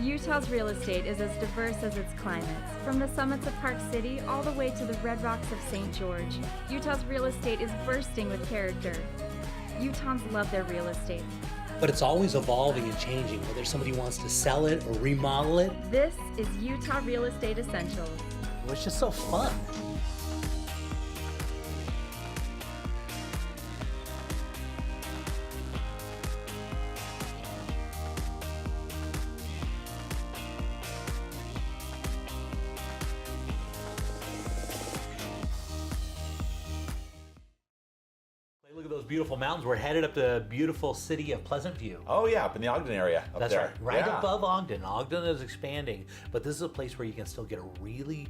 Utah's real estate is as diverse as its climates. From the summits of Park City all the way to the red rocks of St. George, Utah's real estate is bursting with character. Utahns love their real estate. But it's always evolving and changing, whether somebody wants to sell it or remodel it. This is Utah Real Estate Essentials. Well, it's just so fun. Look at those beautiful mountains. We're headed up to the beautiful city of Pleasant View. Oh yeah, up in the Ogden area. That's there. right Yeah. above Ogden. Ogden is expanding, but this is a place where you can still get a really,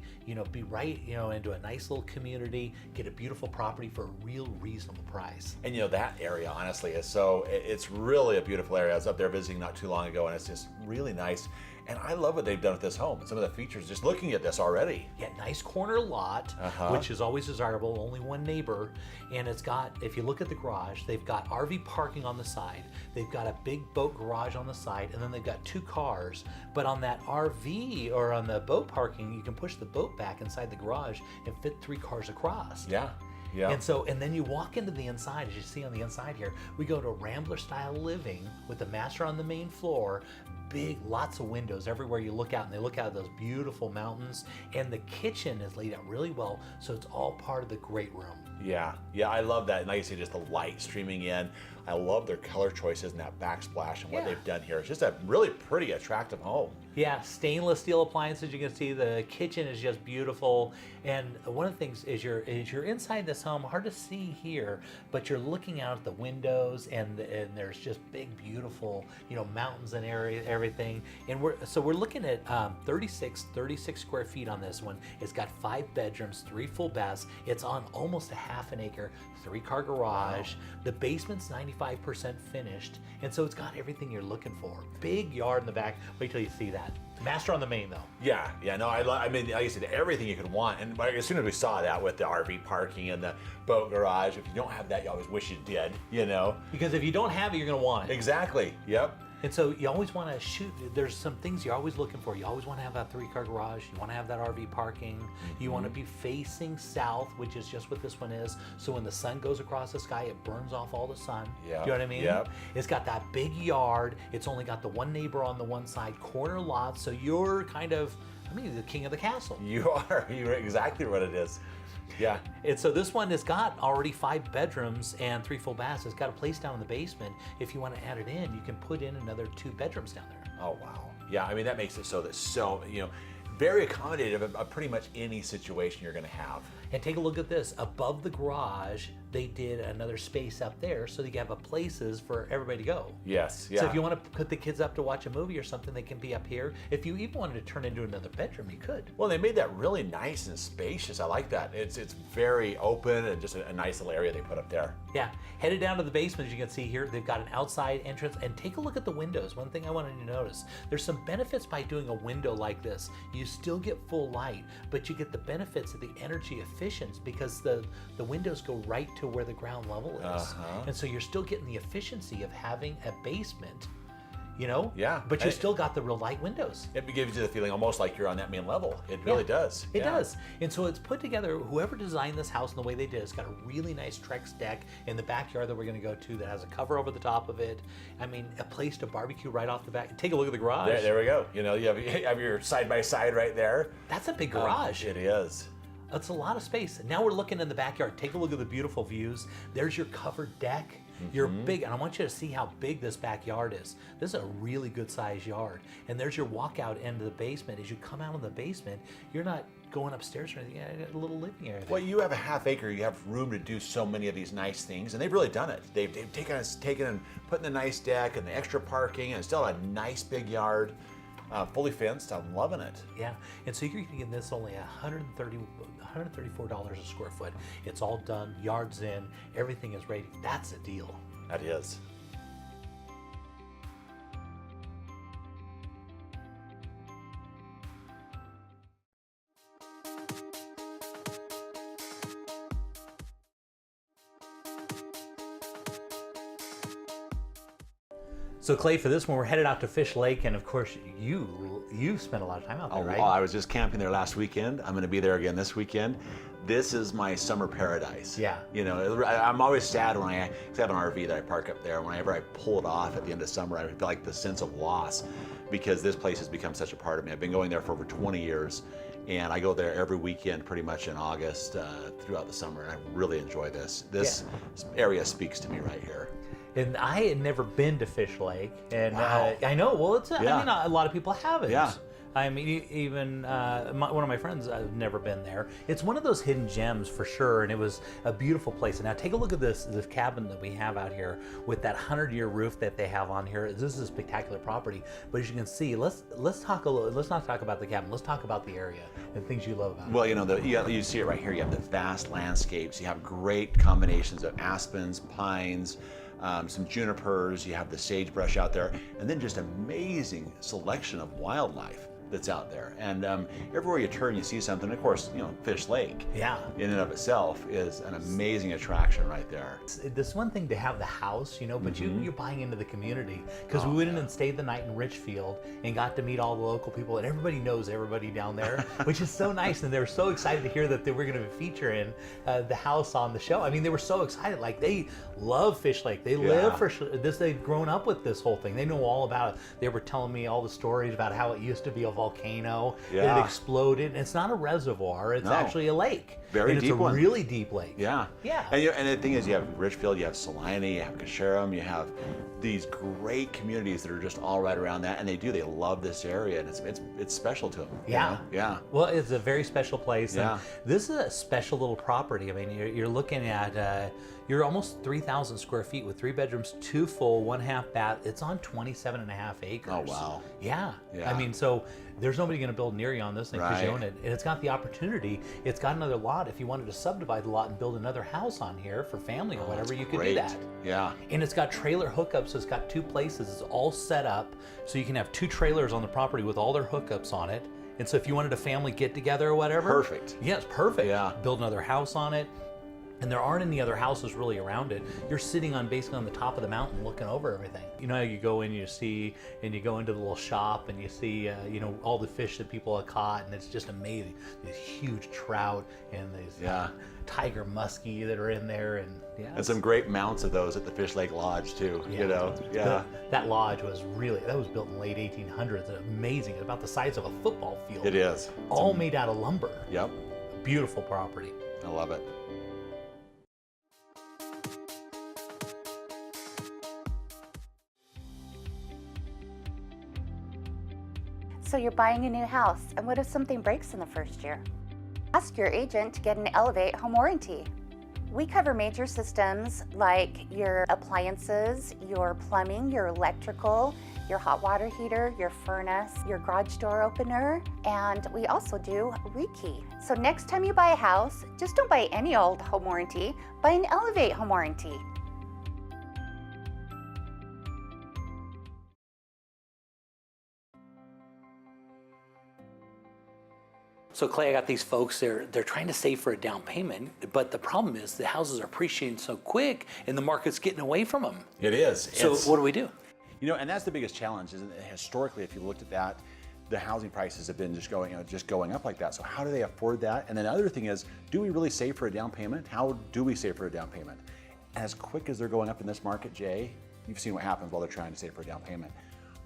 be right, into a nice little community, get a beautiful property for a real reasonable price. And that area honestly is it's really a beautiful area. I was up there visiting not too long ago and it's just really nice. And I love what they've done with this home and some of the features, just looking at this already. Yeah, nice corner lot, which is always desirable, only one neighbor. And it's got, if you look at the garage, they've got RV parking on the side, they've got a big boat garage on the side, and then they've got 2 cars. But on that RV or on the boat parking, you can push the boat back inside the garage and fit 3 cars across. Yeah. Yeah. And then you walk into the inside, as you see on the inside here, we go to Rambler style living with the master on the main floor, big, lots of windows everywhere you look out, and they look out at those beautiful mountains. And the kitchen is laid out really well, so it's all part of the great room. Yeah, I love that. And like you say, just the light streaming in. I love their color choices and that backsplash and what they've done here. It's just a really pretty, attractive home. Yeah, stainless steel appliances. You can see the kitchen is just beautiful. And one of the things is you're inside this home, hard to see here, but you're looking out at the windows, and there's just big, beautiful, mountains and everything. And we're looking at 36 square feet on this one. It's got 5 bedrooms, 3 full baths. It's on almost a half an acre, 3-car garage. Wow. The basement's 95% finished, and so it's got everything you're looking for. Big yard in the back. Wait till you see that. Master on the main, though. Yeah. No, I mean, like I said, everything you could want. And as soon as we saw that with the RV parking and the boat garage, if you don't have that, you always wish you did, Because if you don't have it, you're going to want it. Exactly. Yep. And so you always want to shoot. There's some things you're always looking for. You always want to have that 3-car garage. You want to have that RV parking. You want to be facing south, which is just what this one is. So when the sun goes across the sky, it burns off all the sun. Yeah. You know what I mean? Yep. It's got that big yard. It's only got the one neighbor on the one side, corner lot. So you're kind of, the king of the castle. You are. You're exactly what it is. Yeah. And so this one has got already 5 bedrooms and 3 full baths. It's got a place down in the basement. If you want to add it in, you can put in another 2 bedrooms down there. Oh, wow. Yeah, that makes it so that very accommodative of pretty much any situation you're going to have. And take a look at this. Above the garage, they did another space up there so that you have places for everybody to go. Yes, yeah. So if you want to put the kids up to watch a movie or something, they can be up here. If you even wanted to turn into another bedroom, you could. Well, they made that really nice and spacious. I like that. It's very open and just a nice little area they put up there. Yeah. Headed down to the basement, as you can see here, they've got an outside entrance. And take a look at the windows. One thing I wanted you to notice, there's some benefits by doing a window like this. You still get full light, but you get the benefits of the energy efficiency because the windows go right to where the ground level is. And so you're still getting the efficiency of having a basement, Yeah. But you still got the real light windows. It gives you the feeling almost like you're on that main level. It really does. It does. And so it's put together, whoever designed this house and the way they did, it's got a really nice Trex deck in the backyard that we're going to go to that has a cover over the top of it. A place to barbecue right off the back. Take a look at the garage. There we go. You have your side-by-side right there. That's a big garage. It is. That's a lot of space. Now we're looking in the backyard. Take a look at the beautiful views. There's your covered deck. You're big, and I want you to see how big this backyard is. This is a really good sized yard. And there's your walkout into the basement. As you come out of the basement, you're not going upstairs or anything. You got a little living area. Well, you have a half acre. You have room to do so many of these nice things, and they've really done it. They've taken and put in the nice deck and the extra parking, and still a nice big yard. Fully fenced. I'm loving it. Yeah, and so you're getting this only $134 a square foot. It's all done, yards in, everything is ready. That's a deal. That is. So Clay, for this one, we're headed out to Fish Lake, and of course, you spent a lot of time out there, right? Well, I was just camping there last weekend. I'm going to be there again this weekend. This is my summer paradise. Yeah. You know, I'm always sad when I have an RV that I park up there. Whenever I pull it off at the end of summer, I feel like the sense of loss because this place has become such a part of me. I've been going there for over 20 years, and I go there every weekend pretty much in August throughout the summer, and I really enjoy this. This area speaks to me right here. And I had never been to Fish Lake, and Wow. I know. Well, it's I Yeah. mean, a lot of people haven't. Yeah. I mean, even one of my friends, I've never been there. It's one of those hidden gems for sure, and it was a beautiful place. And now take a look at this cabin that we have out here with that 100-year roof that they have on here. This is a spectacular property. But as you can see, let's talk a little. Let's not talk about the cabin. Let's talk about the area and things you love about it. Well, you know, you see it right here. You have the vast landscapes. You have great combinations of aspens, pines, some junipers. You have the sagebrush out there, and then just amazing selection of wildlife that's out there. And everywhere you turn, you see something. Of course, you know, Fish Lake. Yeah. In and of itself is an amazing attraction right there. This one thing to have the house, you know, but you're buying into the community because we went in and stayed the night in Richfield and got to meet all the local people, and everybody knows everybody down there, which is so nice. And they were so excited to hear that they were going to feature in the house on the show. I mean, they were so excited. Like, they love Fish Lake. They live for this. They've grown up with this whole thing. They know all about it. They were telling me all the stories about how it used to be a volcano. Yeah. It exploded. And it's not a reservoir. It's actually a lake. Very and deep it's a one. really deep lake. Yeah. Yeah. And the thing is, you have Richfield, you have Salina, you have Casherum, you have these great communities that are just all right around that, and they love this area, and it's special to them. Yeah. You know? Yeah. Well, it's a very special place. Yeah. And this is a special little property. I mean, you're looking at, you're almost 3,000 square feet with 3 bedrooms, 2 full, 1 half bath. It's on 27 and a half acres. Oh, wow. Yeah. Yeah. I mean, so there's nobody going to build near you on this thing because you Right. own it. And it's got the opportunity. It's got another lot. If you wanted to subdivide the lot and build another house on here for family or whatever, you could do Great. that. Yeah. And it's got trailer hookups, so it's got 2 places. It's all set up, so you can have 2 trailers on the property with all their hookups on it. And so if you wanted a family get together or whatever, Perfect. Yeah, it's perfect. Yeah. Build another house on it. And there aren't any other houses really around it. You're sitting on basically on the top of the mountain looking over everything. You know, you go in, you see, and you go into the little shop and you see, you know, all the fish that people have caught, and it's just amazing. These huge trout and these tiger muskie that are in there, and And some great mounts of those at the Fish Lake Lodge too. You know. Yeah. That lodge was that was built in the late 1800s. Amazing, about the size of a football field. It is. All made out of lumber. Yep. Beautiful property. I love it. So you're buying a new house, and what if something breaks in the first year? Ask your agent to get an Elevate home warranty. We cover major systems like your appliances, your plumbing, your electrical, your hot water heater, your furnace, your garage door opener, and we also do rekey. So next time you buy a house, just don't buy any old home warranty, buy an Elevate home warranty. So Clay, I got these folks, they're trying to save for a down payment, but the problem is the houses are appreciating so quick and the market's getting away from them. It is. So what do we do? You know, and that's the biggest challenge, isn't it? Historically, if you looked at that, the housing prices have been just going up like that. So how do they afford that? And then the other thing is, do we really save for a down payment? How do we save for a down payment? As quick as they're going up in this market, Jay, you've seen what happens while they're trying to save for a down payment.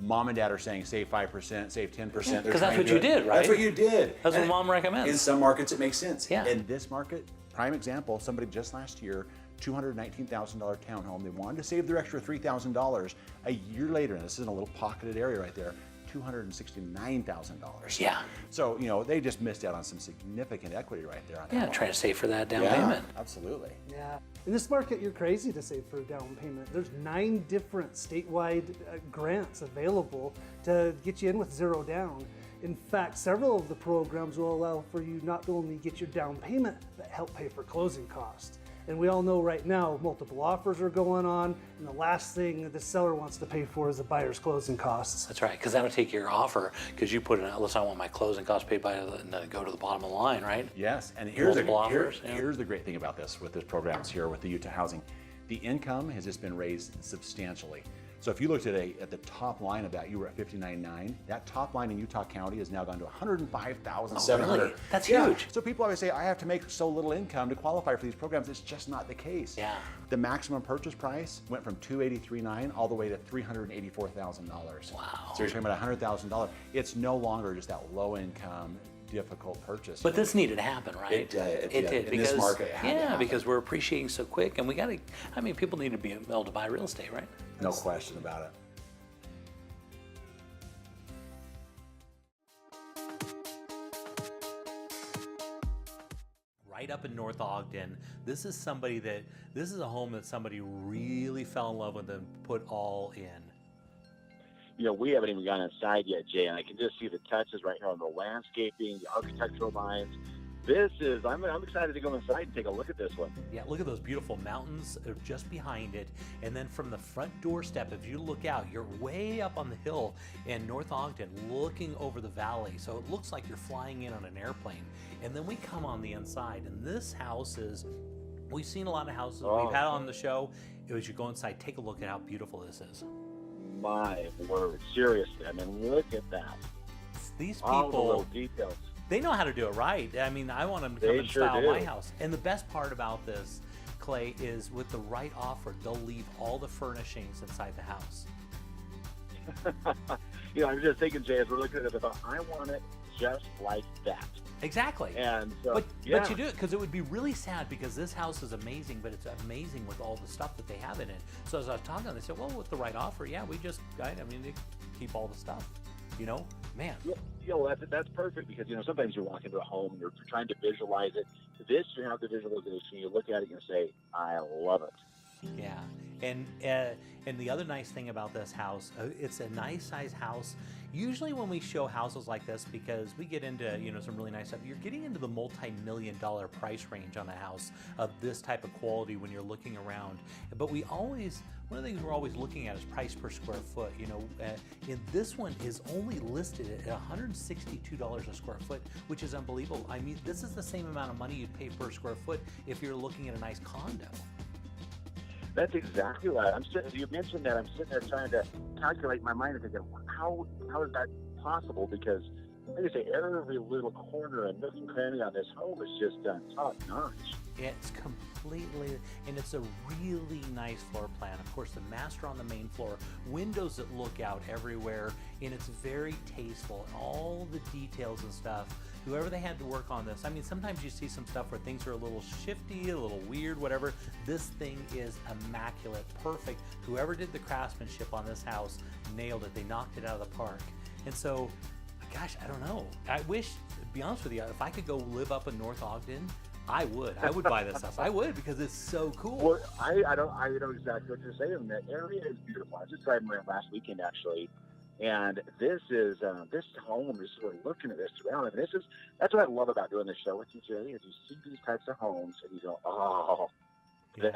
Mom and dad are saying save 5%, save 10%. Because that's what you did, right? That's what you did. That's what mom recommends. In some markets, it makes sense. Yeah. In this market, prime example, somebody just last year, $219,000 townhome. They wanted to save their extra $3,000. A year later, and this is in a little pocketed area right there, $269,000. Yeah. So, you know, they just missed out on some significant equity right there. On that Yeah, one. trying to save for that down Yeah, payment. absolutely. Yeah. In this market, you're crazy to save for a down payment. There's 9 different statewide grants available to get you in with 0 down. In fact, several of the programs will allow for you not only get your down payment, but help pay for closing costs. And we all know right now, multiple offers are going on, and the last thing the seller wants to pay for is the buyer's closing costs. That's right, because that'll take your offer, because you put in, listen, I want my closing costs paid by, and go to the bottom of the line, right? Yes, and here's Multiple offers, yeah. here's the great thing about this, with this programs here with the Utah Housing. The income has just been raised substantially. So if you looked at the top line of that, you were at 59.9. That top line in Utah County has now gone to 105,700. Really? That's Yeah. huge. So people always say, I have to make so little income to qualify for these programs. It's just not the case. Yeah. The maximum purchase price went from $283,900 all the way to $384,000. Wow. So you're talking about $100,000. It's no longer just that low income, difficult purchase. But this needed to happen, right? It did. did In this market, it had to happen. because we're appreciating so quick, and we got to. I mean, people need to be able to buy real estate, right? No question about it. Right up in North Ogden, this is a home that somebody really fell in love with and put all in. You know, we haven't even gone inside yet, Jay, and I can just see the touches right here on the landscaping, the architectural lines. I'm excited to go inside and take a look at this one. Yeah, look at those beautiful mountains just behind it. And then from the front doorstep, if you look out, you're way up on the hill in North Ogden looking over the valley. So it looks like you're flying in on an airplane. And then we come on the inside, and this house we've seen a lot of houses we've had on the show. As you go inside, take a look at how beautiful this is. My word, seriously, I mean, look at that. These All the little people, details. they know how to do it right. I mean, I want them to come They and sure style do. my house. And the best part about this, Clay, is with the right offer, they'll leave all the furnishings inside the house. You know, I'm just thinking, Jay, as we're looking at it, I thought, I want it just like that. Exactly. And so, But yeah. you do it because it would be really sad because this house is amazing, but it's amazing with all the stuff that they have in it. So as I was talking to them, they said, well, with the right offer, yeah, we just, I mean, they keep all the stuff, you know, man. Yeah, you know, that's perfect because, you know, sometimes you walk into a home and you're trying to visualize it. This, you have the visualization, you look at it and you say, I love it. Yeah, and the other nice thing about this house, it's a nice size house. Usually when we show houses like this, because we get into, you know, some really nice stuff, you're getting into the multi-million-dollar price range on a house of this type of quality when you're looking around. But one of the things we're always looking at is price per square foot. You know, and this one is only listed at $162 a square foot, which is unbelievable. I mean, this is the same amount of money you'd pay per square foot if you're looking at a nice condo. That's exactly right. You mentioned that. I'm sitting there trying to calculate in my mind and thinking, how is that possible? Because, like I say, every little corner and nook and cranny on this home is just done top notch. It's completely, and it's a really nice floor plan. Of course, the master on the main floor, windows that look out everywhere, and it's very tasteful. All the details and stuff. Whoever they had to work on this, I mean, sometimes you see some stuff where things are a little shifty, a little weird, whatever. This thing is immaculate, perfect. Whoever did the craftsmanship on this house nailed it. They knocked it out of the park. And so, gosh, I don't know. I wish, to be honest with you, if I could go live up in North Ogden, I would. I would buy this house. I would, because it's so cool. Well, I know exactly what you're saying. That area is beautiful. I was just driving around last weekend, actually. And this is this home. Just sort of looking at this around, and that's what I love about doing this show with you, Jay. Is you see these types of homes, and you go, oh, Yeah.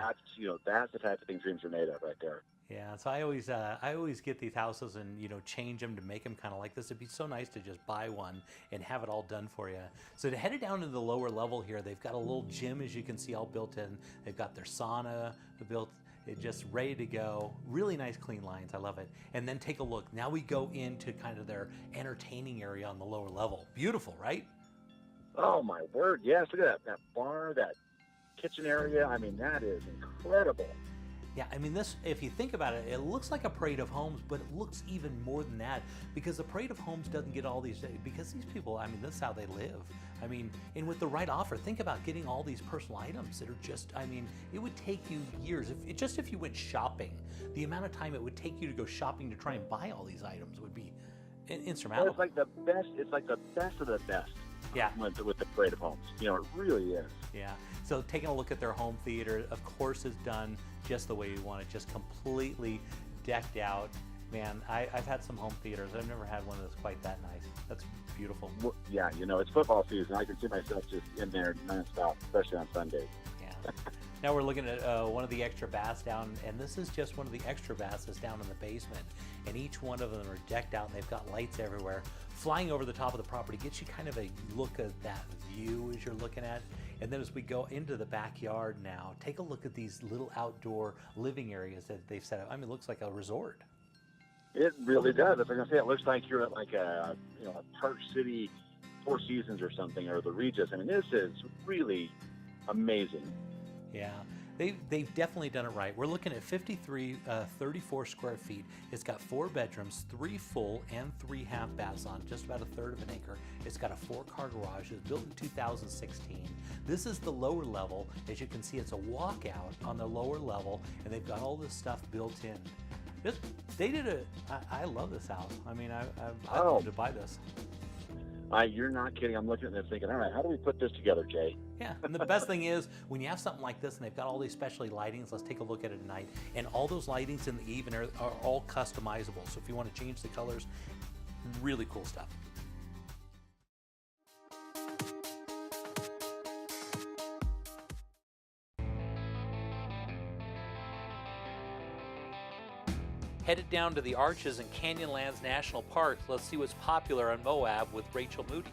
that's the type of thing dreams are made of, right there. Yeah, so I always get these houses and, you know, change them to make them kind of like this. It'd be so nice to just buy one and have it all done for you. So to head it down to the lower level here, they've got a little gym, as you can see, all built in. They've got their sauna built, it just ready to go. Really nice, clean lines. I love it. And then take a look. Now we go into kind of their entertaining area on the lower level. Beautiful, right? Oh my word! Yes, look at that bar, that kitchen area. I mean, that is incredible. Yeah, I mean, this, if you think about it, it looks like a parade of homes, but it looks even more than that, because the parade of homes doesn't get all these, because these people, I mean, this is how they live. I mean, and with the right offer, think about getting all these personal items that are just, I mean, it would take you years. If you went shopping, the amount of time it would take you to go shopping to try and buy all these items would be insurmountable. Well, it's like the best. It's like the best of the best. Yeah. With the parade of homes, you know, it really is. Yeah. So taking a look at their home theater, of course, is done just the way you want it, just completely decked out. Man, I've had some home theaters. I've never had one that's quite that nice. That's beautiful. Well, yeah, you know, it's football season. I can see myself just in there nonstop, especially on Sundays. Yeah. Now we're looking at one of the extra baths down, and this is just one of the extra baths that's down in the basement. And each one of them are decked out, and they've got lights everywhere. Flying over the top of the property gets you kind of a look at that view as you're looking at. And then as we go into the backyard now, take a look at these little outdoor living areas that they've set up. I mean, it looks like a resort. It really does. If I'm gonna say, it looks like you're at like a a Park City Four Seasons or something, or the Regis. I mean, this is really amazing. Yeah, they've definitely done it right. We're looking at 34 square feet. It's got 4 bedrooms, 3 full and 3 half baths on just about a third of an acre. It's got a 4-car garage. It was built in 2016. This is the lower level. As you can see, it's a walkout on the lower level, and they've got all this stuff built in. I love this house. I mean, I'd love to buy this. You're not kidding. I'm looking at this thinking, all right, how do we put this together, Jay? Yeah, and the best thing is when you have something like this and they've got all these specialty lightings, let's take a look at it tonight. And all those lightings in the evening are all customizable. So if you want to change the colors, really cool stuff. Headed down to the Arches and Canyonlands National Park. Let's see what's popular on Moab with Rachel Moody.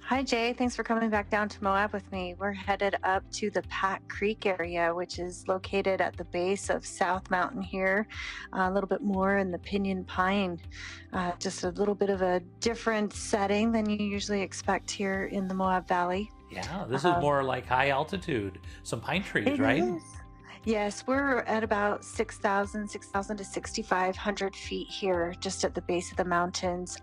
Hi, Jay. Thanks for coming back down to Moab with me. We're headed up to the Pat Creek area, which is located at the base of South Mountain here, a little bit more in the Pinyon Pine. Just a little bit of a different setting than you usually expect here in the Moab Valley. Yeah, this is more like high altitude, some pine trees, right? Is. Yes, we're at about 6,000 to 6,500 feet here, just at the base of the mountains.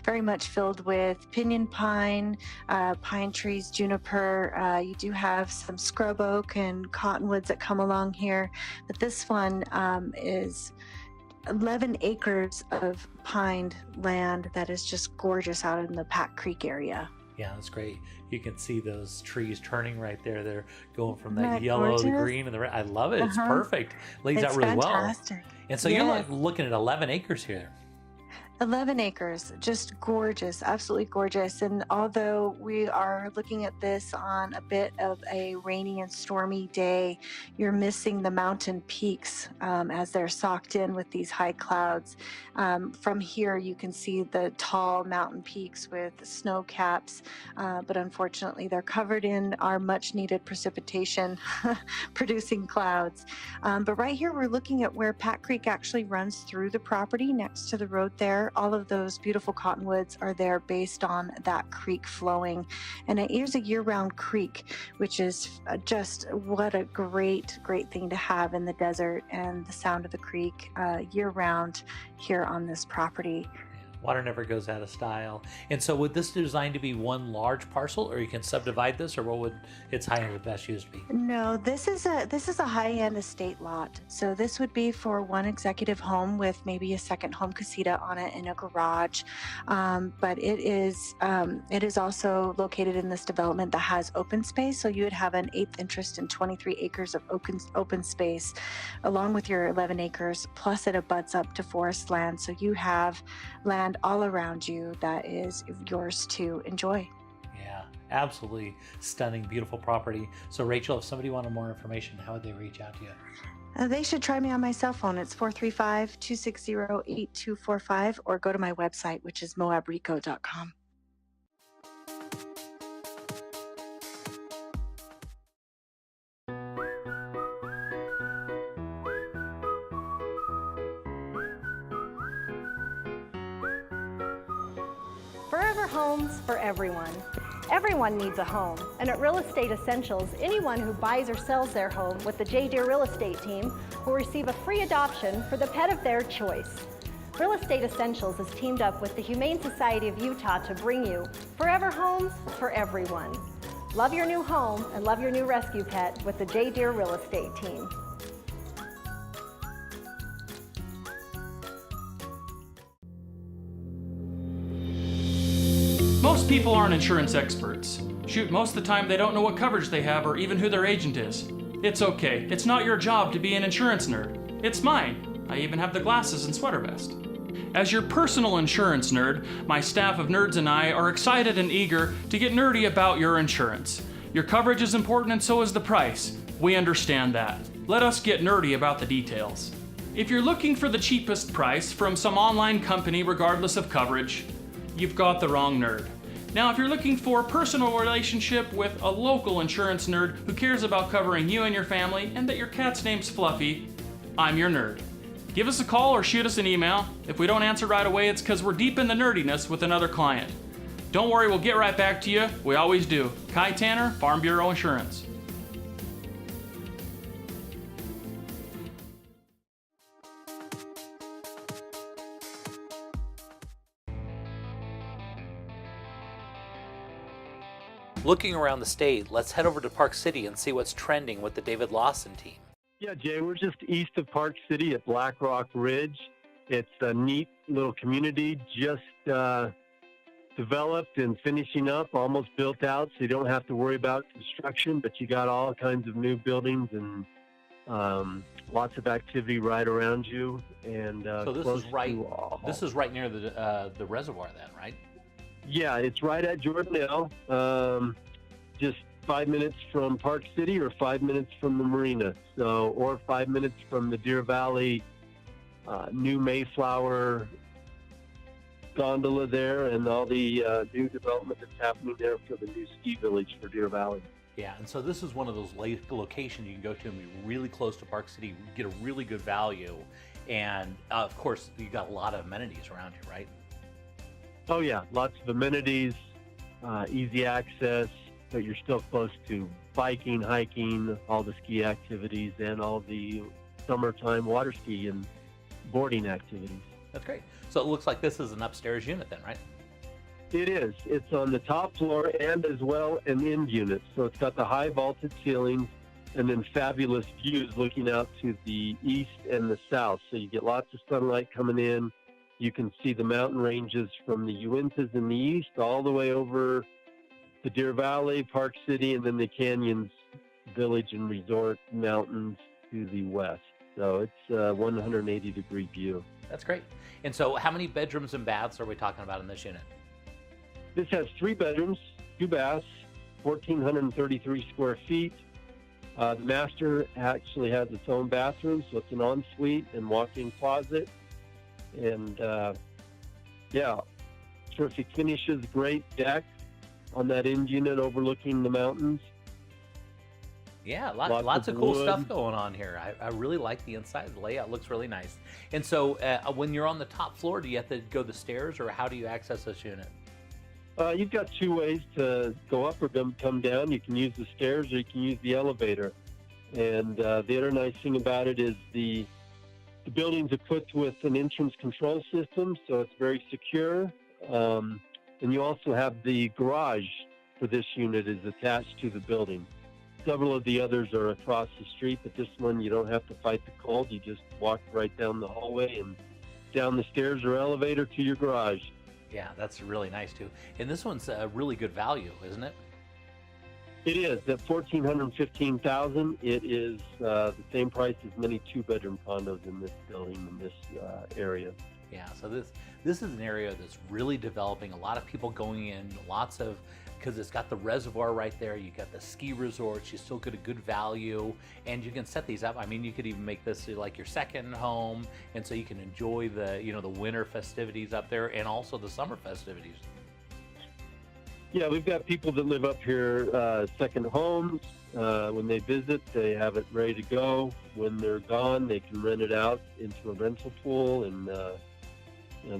Very much filled with pinyon pine, pine trees, juniper. You do have some scrub oak and cottonwoods that come along here, but this one is 11 acres of pined land that is just gorgeous out in the Pat Creek area. Yeah, that's great. You can see those trees turning right there. They're going from the Isn't that yellow to gorgeous? green and the red. I love it. It's perfect. Lays It's out really fantastic. well. And so you're like looking at 11 acres here. 11 acres, just gorgeous, absolutely gorgeous. And although we are looking at this on a bit of a rainy and stormy day, you're missing the mountain peaks as they're socked in with these high clouds. From here, you can see the tall mountain peaks with snow caps, but unfortunately, they're covered in our much needed precipitation producing clouds. But right here, we're looking at where Pat Creek actually runs through the property next to the road there. All of those beautiful cottonwoods are there based on that creek flowing. And it is a year-round creek, which is just what a great thing to have in the desert, and the sound of the creek year-round here on this property. Water never goes out of style. And so would this designed to be one large parcel, or you can subdivide this, or what would its high end best use be? No, this is a high-end estate lot. So this would be for one executive home with maybe a second home casita on it and a garage. But it is also located in this development that has open space. So you would have an 1/8 interest in 23 acres of open space, along with your 11 acres. Plus, it abuts up to forest land. So you have land all around you that is yours to enjoy. Yeah, absolutely stunning, beautiful property. So Rachel, if somebody wanted more information, how would they reach out to you? They should try me on my cell phone. It's 435-260-8245, or go to my website, which is moabrico.com. Forever Homes for everyone. Everyone needs a home, and at Real Estate Essentials, anyone who buys or sells their home with the J. Deere Real Estate team will receive a free adoption for the pet of their choice. Real Estate Essentials has teamed up with the Humane Society of Utah to bring you Forever Homes for everyone. Love your new home and love your new rescue pet with the J. Deere Real Estate team. Most people aren't insurance experts. Shoot, most of the time they don't know what coverage they have or even who their agent is. It's okay. It's not your job to be an insurance nerd. It's mine. I even have the glasses and sweater vest. As your personal insurance nerd, my staff of nerds and I are excited and eager to get nerdy about your insurance. Your coverage is important and so is the price. We understand that. Let us get nerdy about the details. If you're looking for the cheapest price from some online company regardless of coverage, you've got the wrong nerd. Now, if you're looking for a personal relationship with a local insurance nerd who cares about covering you and your family and that your cat's name's Fluffy, I'm your nerd. Give us a call or shoot us an email. If we don't answer right away, it's because we're deep in the nerdiness with another client. Don't worry, we'll get right back to you. We always do. Kai Tanner, Farm Bureau Insurance. Looking around the state, let's head over to Park City and see what's trending with the David Lawson team. Yeah, Jay, we're just east of Park City at Black Rock Ridge. It's a neat little community, just developed and finishing up, almost built out, so you don't have to worry about construction, but you got all kinds of new buildings and lots of activity right around you. And so this close is right. to, This is right near the reservoir, then, right? Yeah, it's right at Jordanelle, just 5 minutes from Park City or 5 minutes from the marina, so or 5 minutes from the Deer Valley new Mayflower gondola there, and all the new development that's happening there for the new ski village for Deer Valley. Yeah, and so this is one of those locations you can go to and be really close to Park City, get a really good value, and of course you got a lot of amenities around you, right? Oh yeah, lots of amenities, easy access, but you're still close to biking, hiking, all the ski activities, and all the summertime water ski and boarding activities. That's great. So it looks like this is an upstairs unit then, right? It is. It's on the top floor and as well an end unit. So it's got the high vaulted ceilings and then fabulous views looking out to the east and the south. So you get lots of sunlight coming in. You can see the mountain ranges from the Uintas in the east all the way over to Deer Valley, Park City, and then the Canyons Village and Resort Mountains to the west. So it's a 180-degree view. That's great. And so how many bedrooms and baths are we talking about in this unit? This has 3 bedrooms, 2 baths, 1,433 square feet. The master actually has its own bathroom, so it's an ensuite and walk-in closet. And yeah, terrific finishes, great deck on that end unit overlooking the mountains. Yeah, lots of cool stuff going on here. I really like the inside. The layout looks really nice. And so when you're on the top floor, do you have to go the stairs, or how do you access this unit? You've got 2 ways to go up or come down. You can use the stairs or you can use the elevator. And the other nice thing about it is the building's equipped with an entrance control system, so it's very secure. And you also have the garage for this unit is attached to the building. Several of the others are across the street, but this one you don't have to fight the cold. You just walk right down the hallway and down the stairs or elevator to your garage. Yeah, that's really nice too. And this one's a really good value, isn't it? It is at $1,415,000. It is the same price as many 2-bedroom condos in this building in this area. Yeah, so this is an area that's really developing. A lot of people going in, lots of, because it's got the reservoir right there. You got the ski resorts. You still get a good value, and you can set these up. I mean, you could even make this like your second home, and so you can enjoy the the winter festivities up there, and also the summer festivities. Yeah, we've got people that live up here, second homes. When they visit, they have it ready to go. When they're gone, they can rent it out into a rental pool, and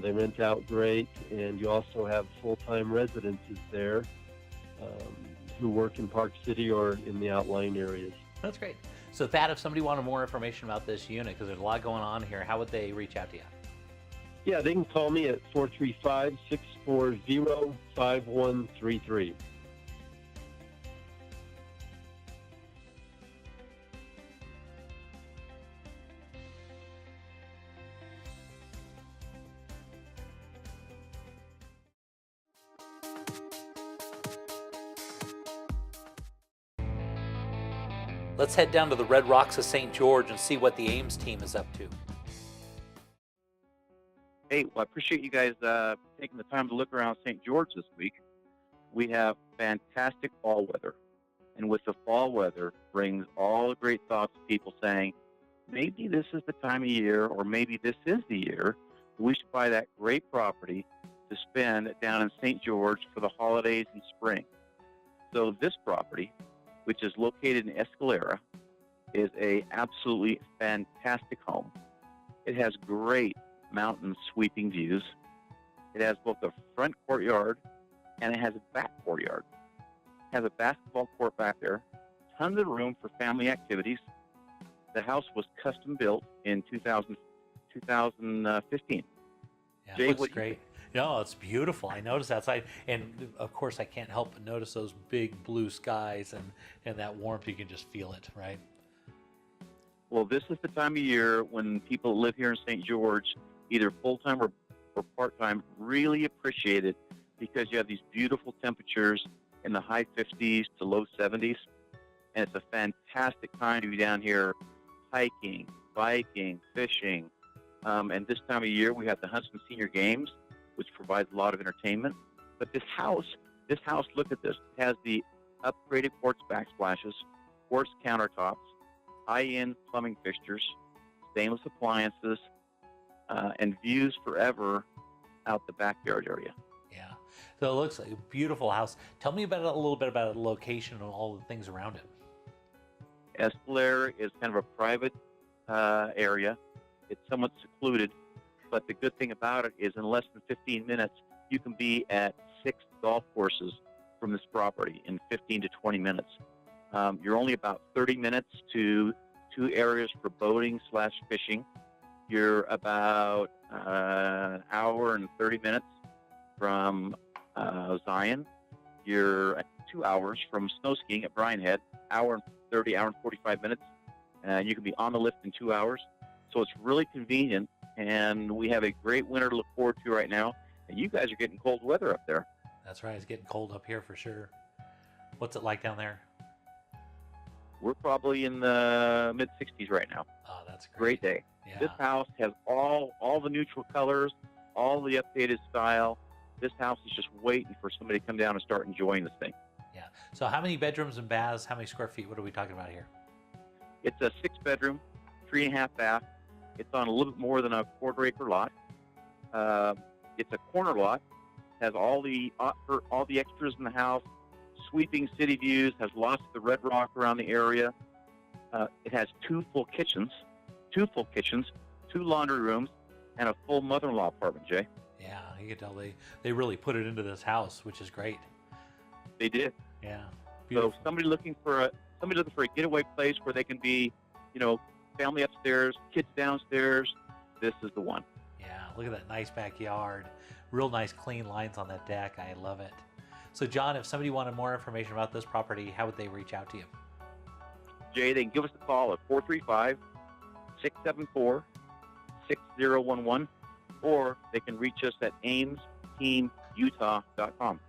they rent out great. And you also have full-time residences there who work in Park City or in the outlying areas. That's great. So Thad, if somebody wanted more information about this unit, because there's a lot going on here, how would they reach out to you? Yeah, they can call me at 435-640-5133. Let's head down to the Red Rocks of St. George and see what the Ames team is up to. Hey, well, I appreciate you guys taking the time to look around St. George this week. We have fantastic fall weather. And with the fall weather brings all the great thoughts of people saying, maybe this is the time of year, or maybe this is the year, we should buy that great property to spend down in St. George for the holidays and spring. So this property, which is located in Escalera, is a absolutely fantastic home. It has great mountain sweeping views. It has both a front courtyard and it has a back courtyard. It has a basketball court back there, tons of room for family activities. The house was custom built in 2015. Yeah, Jay, it looks what do you great. think? No, it's beautiful. I noticed outside, and of course, I can't help but notice those big blue skies and that warmth. You can just feel it, right? Well, this is the time of year when people live here in St. George, either full-time or part-time, really appreciate it because you have these beautiful temperatures in the high 50s to low 70s. And it's a fantastic time to be down here hiking, biking, fishing. And this time of year, we have the Huntsman Senior Games, which provides a lot of entertainment. But this house, look at this. It has the upgraded quartz backsplashes, quartz countertops, high-end plumbing fixtures, stainless appliances, and views forever out the backyard area. Yeah. So it looks like a beautiful house. Tell me about a little bit about the location and all the things around it. Espalier is kind of a private area. It's somewhat secluded, but the good thing about it is in less than 15 minutes, you can be at 6 golf courses from this property in 15 to 20 minutes. You're only about 30 minutes to 2 areas for boating / fishing. You're about an hour and 30 minutes from Zion. You're at 2 hours from snow skiing at Bryan Head, hour and 30, hour and 45 minutes. And you can be on the lift in 2 hours. So it's really convenient, and we have a great winter to look forward to right now. And you guys are getting cold weather up there. That's right. It's getting cold up here for sure. What's it like down there? We're probably in the mid-60s right now. Oh, that's Great day. Yeah. This house has all the neutral colors, all the updated style. This house is just waiting for somebody to come down and start enjoying this thing. Yeah. So how many bedrooms and baths? How many square feet? What are we talking about here? It's a 6-bedroom, 3.5 bath. It's on a little bit more than a quarter-acre lot. It's a corner lot. Has all the extras in the house. Sweeping city views. Has lots of the red rock around the area. It has 2 full kitchens, 2 laundry rooms, and a full mother-in-law apartment. Jay. Yeah, you can tell they really put it into this house, which is great. They did. Yeah. So somebody looking for a getaway place where they can be, family upstairs, kids downstairs. This is the one. Yeah, look at that nice backyard. Real nice clean lines on that deck. I love it. So John, if somebody wanted more information about this property, how would they reach out to you? Jay, they can give us a call at 435-674-6011, or they can reach us at AimsTeamUtah.com.